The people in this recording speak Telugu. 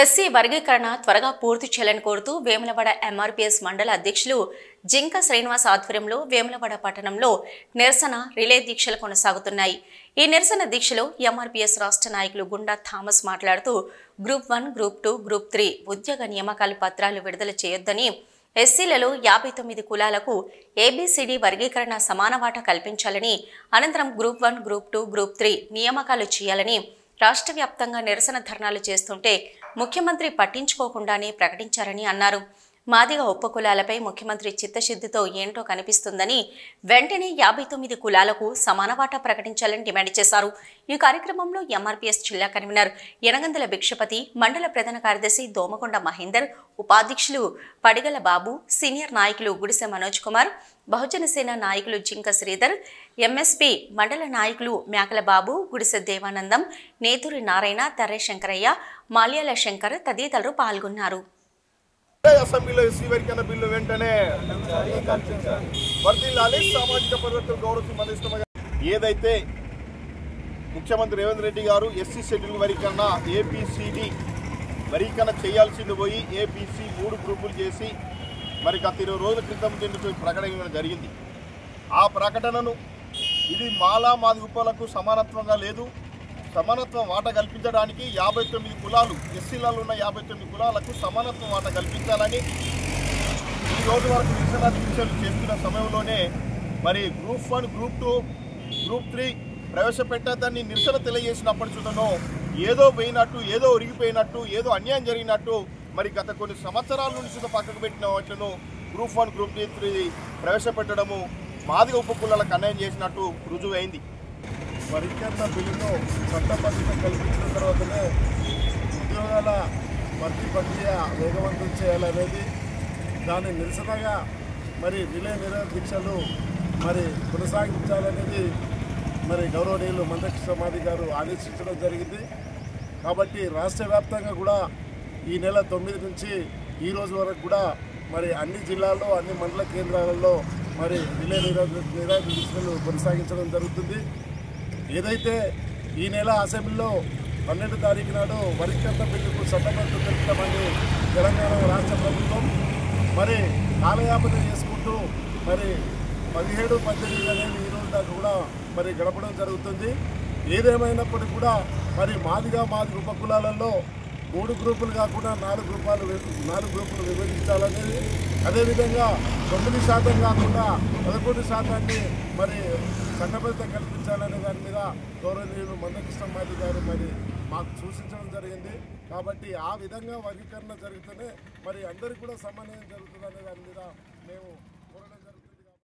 ఎస్సీ వర్గీకరణ త్వరగా పూర్తి చేయాలని కోరుతూ వేములవాడ ఎంఆర్పీఎస్ మండల అధ్యక్షులు జింక శ్రీనివాస్ ఆధ్వర్యంలో వేములవాడ పట్టణంలో నిరసన రిలే దీక్షలు కొనసాగుతున్నాయి. ఈ నిరసన దీక్షలో ఎంఆర్పీఎస్ రాష్ట్ర నాయకులు గుండా థామస్ మాట్లాడుతూ గ్రూప్ 1, గ్రూప్ 2, గ్రూప్ 3 ఉద్యోగ నియామకాల పత్రాలు విడుదల చేయొద్దని, ఎస్సీలలో 59 కులాలకు ఏబీసీడీ వర్గీకరణ సమాన వాటా కల్పించాలని, అనంతరం గ్రూప్ 1, గ్రూప్ 2, గ్రూప్ 3 నియామకాలు చేయాలని రాష్ట్ర వ్యాప్తంగా నిరసన ధర్నాలు చేస్తుంటే ముఖ్యమంత్రి పట్టించుకోకుండానే ప్రకటించారని అన్నారు. మాదిగ ఉపకులాలపై ముఖ్యమంత్రి చిత్తశుద్ధితో ఏంటో కనిపిస్తుందని, వెంటనే 59 కులాలకు సమాన వాటా ప్రకటించాలని డిమాండ్ చేశారు. ఈ కార్యక్రమంలో ఎంఆర్పీఎస్ జిల్లా కన్వీనర్ యనగందుల భిక్షపతి, మండల ప్రధాన కార్యదర్శి దోమకొండ మహేందర్, ఉపాధ్యక్షులు పడిగల బాబు, సీనియర్ నాయకులు గుడిసె మనోజ్ కుమార్, బహుజన సేన నాయకులు జింక శ్రీధర్, ఎంఎస్పీ మండల నాయకులు మేకల బాబు, గుడిసె దేవానందం, నేతూరి నారాయణ, తర్రే శంకరయ్య, మాల్యాల శంకర్ తదితరులు పాల్గొన్నారు. అసెంబ్లీలో ఎస్సీ వర్గీకరణ బిల్లు వెంటనే వర్ధిల్లాలి. సామాజిక పరివర్తన గౌరవ ఏదైతే ముఖ్యమంత్రి రేవంత్ రెడ్డి గారు ఎస్సీ షెడ్యూల్ వర్గీకరణ ఏబిసిడి వర్గీకరణ చేయాల్సింది పోయి ఏబిసి 3 గ్రూపులు చేసి మరి గత 20 రోజుల క్రితం ప్రకటన జరిగింది. ఆ ప్రకటనను ఇది మాది ఉపలకు సమానత్వంగా లేదు, సమానత్వం వాటా కల్పించడానికి 59 కులాలు ఎస్సీలలో ఉన్న 59 కులాలకు సమానత్వం వాటా కల్పించాలని ఈ రోజు వరకు నిరసన దీక్షలు చేస్తున్న సమయంలోనే మరి గ్రూప్ 1, గ్రూప్ 2, గ్రూప్ 3 ప్రవేశపెట్టడాన్ని నిరసన తెలియజేసినప్పటి చూడనో ఏదో పోయినట్టు, ఏదో ఒరిగిపోయినట్టు, ఏదో అన్యాయం జరిగినట్టు మరి గత కొన్ని సంవత్సరాల నుంచి పక్కకు పెట్టిన వాటిను గ్రూప్ 1, గ్రూప్ 3 ప్రవేశపెట్టడము మాదిగ ఉపకులాలకు అన్యాయం చేసినట్టు రుజువైంది. వర్గీకరణ బిల్లును చట్టబద్ధత కల్పించిన తర్వాతనే ఉద్యోగాల భర్తీ ప్రక్రియ వేగవంతం చేయాలనేది, దాని నిరసనగా మరి రిలే దీక్షలు మరి కొనసాగించాలనేది మరి గౌరవనీయులు మందకృష్ణ మాది గారు ఆదేశించడం జరిగింది. కాబట్టి రాష్ట్ర వ్యాప్తంగా కూడా ఈ నెల 9 నుంచి ఈ రోజు వరకు కూడా మరి అన్ని జిల్లాల్లో, అన్ని మండల కేంద్రాలలో మరి రిలే దీక్షలు కొనసాగించడం జరుగుతుంది. ఏదైతే ఈ నెల అసెంబ్లీలో 12వ తారీఖు నాడు వర్గీకరణ బిల్లుకు చట్టబద్ధత తెలుపుతామని తెలంగాణ రాష్ట్ర ప్రభుత్వం మరి కాలయాపన చేసుకుంటూ మరి 17, 18 అనేది ఈ రోజు దాకా కూడా మరి గడపడం జరుగుతుంది. ఏదేమైనప్పటికీ కూడా మరి మాది ఉపకులాలలో 3 గ్రూపులు కాకుండా 4 గ్రూపులు విభజించాలనేది, అదేవిధంగా 9% కాకుండా 11% మరి చట్టబద్ధత కల్పించాలనే దాని మీద గౌరవనీయులు మందకృష్ణ మాది గారు మరి మాకు సూచించడం జరిగింది. కాబట్టి ఆ విధంగా వర్గీకరణ జరిగితేనే మరి అందరికీ కూడా సమన్వయం జరుగుతుందనే దాని మీద మేము